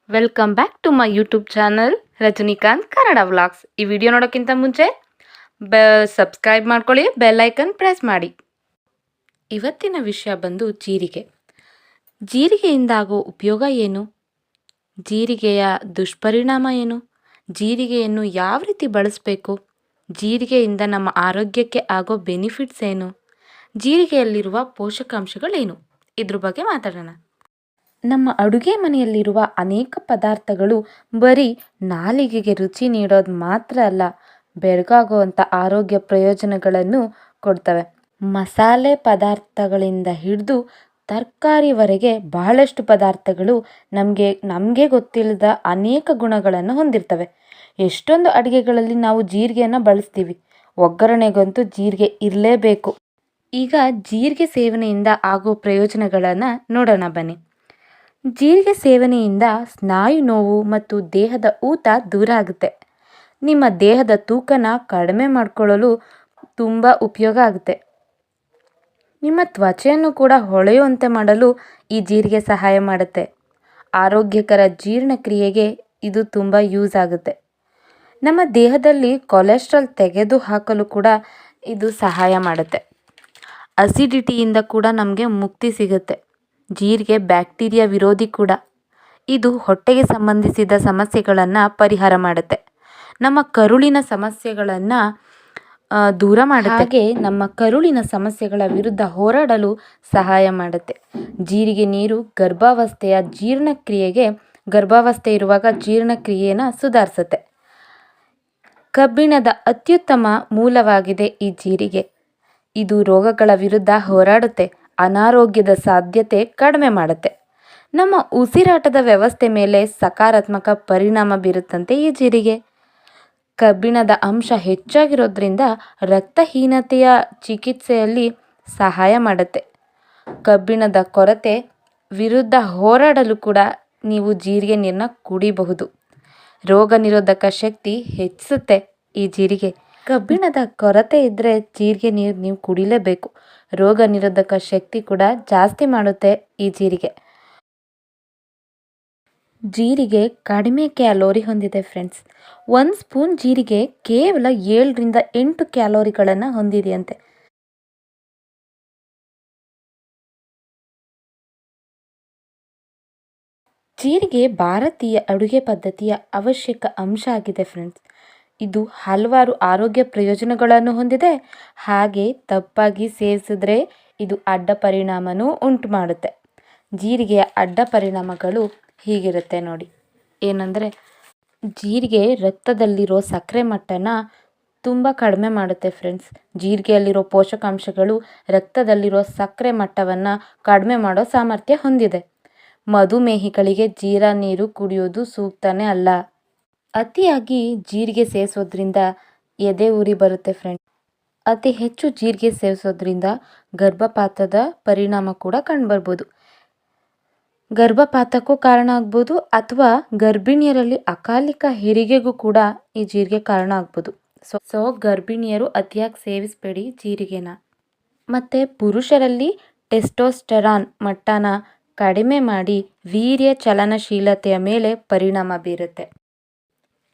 Welcome back to my YouTube channel Rajinikanth Kannada vlogs. ಈ video ನೋಡೋಕ್ಕಿಂತ ಮುಂಚೆ ಸಬ್ಸ್ಕ್ರೈಬ್ ಮಾಡ್ಕೊಳ್ಳಿ, ಬೆಲ್ ಐಕನ್ ಪ್ರೆಸ್ ಮಾಡಿ. ಇವತ್ತಿನ ವಿಷಯ ಬಂದು ಜೀರಿಗೆ. ಜೀರಿಗೆಯಿಂದ ಆಗೋ ಉಪಯೋಗ ಏನು? ಜೀರಿಗೆಯ ದುಷ್ಪರಿಣಾಮ ಏನು? ಜೀರಿಗೆಯನ್ನು ಯಾವ ರೀತಿ ಬಳಸಬೇಕು? ಜೀರಿಗೆಯಿಂದ ನಮ್ಮ ಆರೋಗ್ಯಕ್ಕೆ ಆಗೋ ಬೆನಿಫಿಟ್ಸ್ ಏನು? ಜೀರಿಗೆಯಲ್ಲಿರುವ ಪೋಷಕಾಂಶಗಳೇನು? ಇದ್ರ ಬಗ್ಗೆ ಮಾತಾಡೋಣ. ನಮ್ಮ ಅಡುಗೆ ಮನೆಯಲ್ಲಿರುವ ಅನೇಕ ಪದಾರ್ಥಗಳು ಬರೀ ನಾಲಿಗೆಗೆ ರುಚಿ ನೀಡೋದು ಮಾತ್ರ ಅಲ್ಲ, ಬೆರಗಾಗುವಂಥ ಆರೋಗ್ಯ ಪ್ರಯೋಜನಗಳನ್ನು ಕೊಡ್ತವೆ. ಮಸಾಲೆ ಪದಾರ್ಥಗಳಿಂದ ಹಿಡಿದು ತರಕಾರಿವರೆಗೆ ಬಹಳಷ್ಟು ಪದಾರ್ಥಗಳು ನಮಗೆ ಗೊತ್ತಿಲ್ಲದ ಅನೇಕ ಗುಣಗಳನ್ನು ಹೊಂದಿರ್ತವೆ. ಎಷ್ಟೊಂದು ಅಡುಗೆಗಳಲ್ಲಿ ನಾವು ಜೀರಿಗೆಯನ್ನು ಬಳಸ್ತೀವಿ. ಒಗ್ಗರಣೆಗಂತೂ ಜೀರಿಗೆ ಇರಲೇಬೇಕು. ಈಗ ಜೀರಿಗೆ ಸೇವನೆಯಿಂದ ಆಗೋ ಪ್ರಯೋಜನಗಳನ್ನು ನೋಡೋಣ ಬನ್ನಿ. ಜೀರಿಗೆ ಸೇವನೆಯಿಂದ ಸ್ನಾಯು ನೋವು ಮತ್ತು ದೇಹದ ಊತ ದೂರ ಆಗುತ್ತೆ. ನಿಮ್ಮ ದೇಹದ ತೂಕನ ಕಡಿಮೆ ಮಾಡಿಕೊಳ್ಳಲು ತುಂಬ ಉಪಯೋಗ ಆಗುತ್ತೆ. ನಿಮ್ಮ ತ್ವಚೆಯನ್ನು ಕೂಡ ಹೊಳೆಯುವಂತೆ ಮಾಡಲು ಈ ಜೀರಿಗೆ ಸಹಾಯ ಮಾಡುತ್ತೆ. ಆರೋಗ್ಯಕರ ಜೀರ್ಣಕ್ರಿಯೆಗೆ ಇದು ತುಂಬ ಯೂಸ್ ಆಗುತ್ತೆ. ನಮ್ಮ ದೇಹದಲ್ಲಿ ಕೊಲೆಸ್ಟ್ರಾಲ್ ತೆಗೆದು ಹಾಕಲು ಕೂಡ ಇದು ಸಹಾಯ ಮಾಡುತ್ತೆ. ಅಸಿಡಿಟಿಯಿಂದ ಕೂಡ ನಮಗೆ ಮುಕ್ತಿ ಸಿಗುತ್ತೆ. ಜೀರಿಗೆ ಬ್ಯಾಕ್ಟೀರಿಯಾ ವಿರೋಧಿ ಕೂಡ. ಇದು ಹೊಟ್ಟೆಗೆ ಸಂಬಂಧಿಸಿದ ಸಮಸ್ಯೆಗಳನ್ನು ಪರಿಹಾರ ಮಾಡುತ್ತೆ. ನಮ್ಮ ಕರುಳಿನ ಸಮಸ್ಯೆಗಳನ್ನು ದೂರ ಮಾಡುತ್ತೆ. ಹಾಗೆ ನಮ್ಮ ಕರುಳಿನ ಸಮಸ್ಯೆಗಳ ವಿರುದ್ಧ ಹೋರಾಡಲು ಸಹಾಯ ಮಾಡುತ್ತೆ. ಜೀರಿಗೆ ನೀರು ಗರ್ಭಾವಸ್ಥೆ ಇರುವಾಗ ಜೀರ್ಣಕ್ರಿಯೆಯನ್ನು ಸುಧಾರಿಸುತ್ತೆ. ಕಬ್ಬಿಣದ ಅತ್ಯುತ್ತಮ ಮೂಲವಾಗಿದೆ ಈ ಜೀರಿಗೆ. ಇದು ರೋಗಗಳ ವಿರುದ್ಧ ಹೋರಾಡುತ್ತೆ. ಅನಾರೋಗ್ಯದ ಸಾಧ್ಯತೆ ಕಡಿಮೆ ಮಾಡುತ್ತೆ. ನಮ್ಮ ಉಸಿರಾಟದ ವ್ಯವಸ್ಥೆ ಮೇಲೆ ಸಕಾರಾತ್ಮಕ ಪರಿಣಾಮ ಬೀರುತ್ತಂತೆ ಈ ಜೀರಿಗೆ. ಕಬ್ಬಿಣದ ಅಂಶ ಹೆಚ್ಚಾಗಿರೋದ್ರಿಂದ ರಕ್ತಹೀನತೆಯ ಚಿಕಿತ್ಸೆಯಲ್ಲಿ ಸಹಾಯ ಮಾಡುತ್ತೆ. ಕಬ್ಬಿಣದ ಕೊರತೆ ವಿರುದ್ಧ ಹೋರಾಡಲು ಕೂಡ ನೀವು ಜೀರಿಗೆ ನೀರನ್ನ ಕುಡಿಬಹುದು. ರೋಗ ನಿರೋಧಕ ಶಕ್ತಿ ಹೆಚ್ಚಿಸುತ್ತೆ ಈ ಜೀರಿಗೆ. ಕಬ್ಬಿಣದ ಕೊರತೆ ಇದ್ದರೆ ಜೀರಿಗೆ ನೀರು ನೀವು ಕುಡಿಲೇಬೇಕು. ರೋಗ ನಿರೋಧಕ ಶಕ್ತಿ ಕೂಡ ಜಾಸ್ತಿ ಮಾಡುತ್ತೆ ಈ ಜೀರಿಗೆ. ಜೀರಿಗೆ ಕಡಿಮೆ ಕ್ಯಾಲೋರಿ ಹೊಂದಿದೆ ಫ್ರೆಂಡ್ಸ್. 1 ಸ್ಪೂನ್ ಜೀರಿಗೆ ಕೇವಲ 7ರಿಂದ 8 ಕ್ಯಾಲೋರಿಗಳನ್ನು ಹೊಂದಿದೆಯಂತೆ. ಜೀರಿಗೆ ಭಾರತೀಯ ಅಡುಗೆ ಪದ್ಧತಿಯ ಅವಶ್ಯಕ ಅಂಶ ಆಗಿದೆ ಫ್ರೆಂಡ್ಸ್. ಇದು ಹಲವಾರು ಆರೋಗ್ಯ ಪ್ರಯೋಜನಗಳನ್ನು ಹೊಂದಿದೆ. ಹಾಗೆ ತಪ್ಪಾಗಿ ಸೇವಿಸಿದ್ರೆ ಇದು ಅಡ್ಡ ಪರಿಣಾಮನೂ ಉಂಟು ಮಾಡುತ್ತೆ. ಜೀರಿಗೆಯ ಅಡ್ಡ ಪರಿಣಾಮಗಳು ಹೀಗಿರುತ್ತೆ ನೋಡಿ. ಏನಂದರೆ ಜೀರಿಗೆ ರಕ್ತದಲ್ಲಿರೋ ಸಕ್ಕರೆ ಮಟ್ಟನ ತುಂಬ ಕಡಿಮೆ ಮಾಡುತ್ತೆ ಫ್ರೆಂಡ್ಸ್. ಜೀರಿಗೆಯಲ್ಲಿರೋ ಪೋಷಕಾಂಶಗಳು ರಕ್ತದಲ್ಲಿರೋ ಸಕ್ಕರೆ ಮಟ್ಟವನ್ನು ಕಡಿಮೆ ಮಾಡೋ ಸಾಮರ್ಥ್ಯ ಹೊಂದಿದೆ. ಮಧುಮೇಹಿಗಳಿಗೆ ಜೀರಾ ನೀರು ಕುಡಿಯೋದು ಸೂಕ್ತನೇ ಅಲ್ಲ. ಅತಿಯಾಗಿ ಜೀರಿಗೆ ಸೇವಿಸೋದ್ರಿಂದ ಎದೆ ಉರಿ ಬರುತ್ತೆ ಫ್ರೆಂಡ್ಸ್. ಅತಿ ಹೆಚ್ಚು ಜೀರಿಗೆ ಸೇವಿಸೋದ್ರಿಂದ ಗರ್ಭಪಾತದ ಪರಿಣಾಮ ಕೂಡ ಕಂಡುಬರ್ಬೋದು. ಗರ್ಭಪಾತಕ್ಕೂ ಕಾರಣ ಆಗ್ಬೋದು, ಅಥವಾ ಗರ್ಭಿಣಿಯರಲ್ಲಿ ಅಕಾಲಿಕ ಹೆರಿಗೆಗೂ ಕೂಡ ಈ ಜೀರಿಗೆ ಕಾರಣ ಆಗ್ಬೋದು. ಸೊ ಗರ್ಭಿಣಿಯರು ಅತಿಯಾಗಿ ಸೇವಿಸಬೇಡಿ ಜೀರಿಗೆನ. ಮತ್ತು ಪುರುಷರಲ್ಲಿ ಟೆಸ್ಟೋಸ್ಟೆರಾನ್ ಮಟ್ಟನ ಕಡಿಮೆ ಮಾಡಿ ವೀರ್ಯ ಚಲನಶೀಲತೆಯ ಮೇಲೆ ಪರಿಣಾಮ ಬೀರುತ್ತೆ.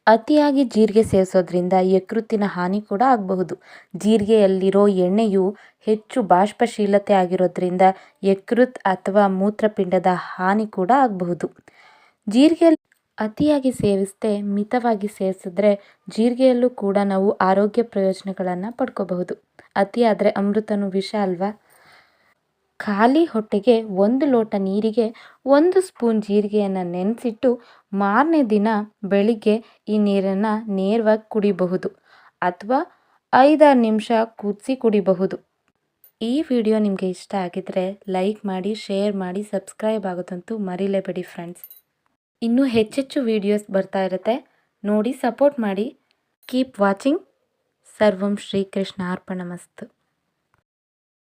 ಅತಿಯಾಗಿ ಜೀರಿಗೆ ಸೇವಿಸೋದ್ರಿಂದ ಯಕೃತ್ತಿನ ಹಾನಿ ಕೂಡ ಆಗಬಹುದು. ಜೀರಿಗೆಯಲ್ಲಿರೋ ಎಣ್ಣೆಯು ಹೆಚ್ಚು ಬಾಷ್ಪಶೀಲತೆ ಆಗಿರೋದ್ರಿಂದ ಯಕೃತ್ ಅಥವಾ ಮೂತ್ರಪಿಂಡದ ಹಾನಿ ಕೂಡ ಆಗಬಹುದು. ಜೀರಿಗೆಯಲ್ಲಿ ಅತಿಯಾಗಿ ಸೇವಿಸದೆ ಮಿತವಾಗಿ ಸೇವಿಸಿದ್ರೆ ಜೀರಿಗೆಯಲ್ಲೂ ಕೂಡ ನಾವು ಆರೋಗ್ಯ ಪ್ರಯೋಜನಗಳನ್ನು ಪಡ್ಕೋಬಹುದು. ಅತಿಯಾದರೆ ಅಮೃತನೂ ವಿಷ ಅಲ್ವಾ? ಖಾಲಿ ಹೊಟ್ಟೆಗೆ 1 ಲೋಟ ನೀರಿಗೆ 1 ಸ್ಪೂನ್ ಜೀರಿಗೆಯನ್ನು ನೆನೆಸಿಟ್ಟು ಮಾರನೇ ದಿನ ಬೆಳಿಗ್ಗೆ ಈ ನೀರನ್ನು ನೇರವಾಗಿ ಕುಡಿಬಹುದು, ಅಥವಾ 5-6 ನಿಮಿಷ ಕುದಿಸಿ ಕುಡಿಬಹುದು. ಈ ವಿಡಿಯೋ ನಿಮಗೆ ಇಷ್ಟ ಆಗಿದ್ರೆ ಲೈಕ್ ಮಾಡಿ, ಶೇರ್ ಮಾಡಿ, ಸಬ್ಸ್ಕ್ರೈಬ್ ಆಗೋದಂತೂ ಮರಿಲೇಬೇಡಿ ಫ್ರೆಂಡ್ಸ್. ಇನ್ನೂ ಹೆಚ್ಚೆಚ್ಚು ವಿಡಿಯೋಸ್ ಬರ್ತಾ ಇರುತ್ತೆ, ನೋಡಿ ಸಪೋರ್ಟ್ ಮಾಡಿ. Keep watching. ಸರ್ವಂ ಶ್ರೀಕೃಷ್ಣ ಅರ್ಪಣಮಸ್ತು.